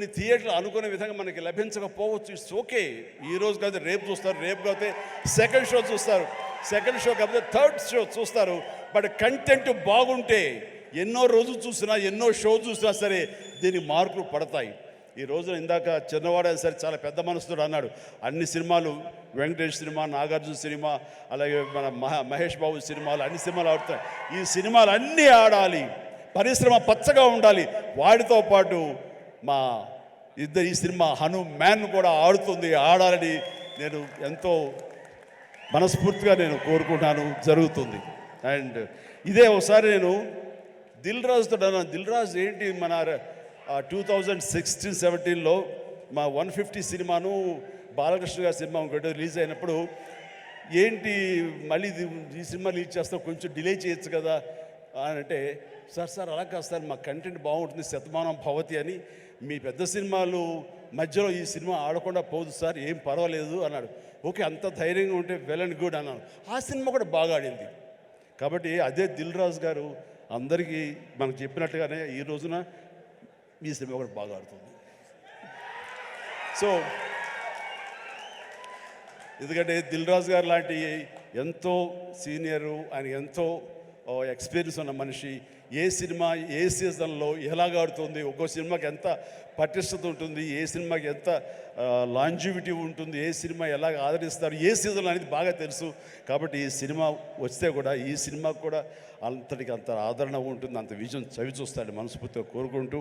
కొన్ని థియేటర్లు అనుకునే విధంగా మనకి లభించకపోవచ్చు. It's okay. ఈ రోజు కాదు రేపు చూస్తారు, రేపు కాకపోతే సెకండ్ షో చూస్తారు, సెకండ్ షో కాకపోతే థర్డ్ షో చూస్తారు. బట్ కంటెంట్ బాగుంటే ఎన్నో రోజులు చూసినా, ఎన్నో షో చూసినా సరే దీనికి మార్కులు పడతాయి. ఈ రోజున ఇందాక చిన్నవాడు సరే చాలా పెద్ద మనసుతో అన్నాడు, అన్ని సినిమాలు వెంకటేష్ సినిమా, నాగార్జున సినిమా, అలాగే మన మహేష్ బాబు సినిమాలు, అన్ని సినిమాలు ఆడుతాయి. ఈ సినిమాలు అన్నీ ఆడాలి, పరిశ్రమ పచ్చగా ఉండాలి. వాటితో పాటు మా ఈ సినిమా హనుమాన్ కూడా ఆడాలని నేను ఎంతో మనస్ఫూర్తిగా నేను కోరుకుంటాను, జరుగుతుంది. అండ్ ఇదే ఒకసారి నేను దిల్ రాజుతో అన్నాను, దిల్ రాజు ఏంటి మన 2016-17లో మా 150 సినిమాను బాలకృష్ణ గారి సినిమా ఇంకోటి రిలీజ్ అయినప్పుడు, ఏంటి మళ్ళీ ఈ సినిమా రిలీజ్ చేస్తాం, కొంచెం డిలే చేయొచ్చు కదా అని అంటే, సార్ అలా కాదు సార్, మా కంటెంట్ బాగుంటుంది, శతమానం భవతి అని, మీ పెద్ద సినిమాలు మధ్యలో ఈ సినిమా ఆడకుండా పోదు సార్, ఏం పర్వాలేదు అన్నాడు. ఓకే, అంత ధైర్యంగా ఉంటే వెల్ అండ్ గుడ్ అన్నాను. ఆ సినిమా కూడా బాగా ఆడింది. కాబట్టి అదే దిల్ రాజు గారు అందరికీ మనకు చెప్పినట్టుగానే ఈ రోజున ఈ సినిమా కూడా బాగా ఆడుతుంది. సో ఎందుకంటే దిల్ రాజు గారు లాంటి ఎంతో సీనియరు, ఆయన ఎంతో ఎక్స్పీరియన్స్ ఉన్న మనిషి, ఏ సినిమా ఏ సీజన్లో ఎలాగ ఆడుతుంది, ఒక్కో సినిమాకి ఎంత పటిష్టత ఉంటుంది, ఏ సినిమాకి ఎంత లాంజివిటీ ఉంటుంది, ఏ సినిమా ఎలాగ ఆదరిస్తారు, ఏ సీజన్ అనేది బాగా తెలుసు. కాబట్టి ఈ సినిమా వస్తే కూడా ఈ సినిమాకు కూడా అంతటికి అంత ఆదరణ ఉంటుంది, అంత విజయం చవి చూస్తాడని మనస్ఫూర్తిగా కోరుకుంటూ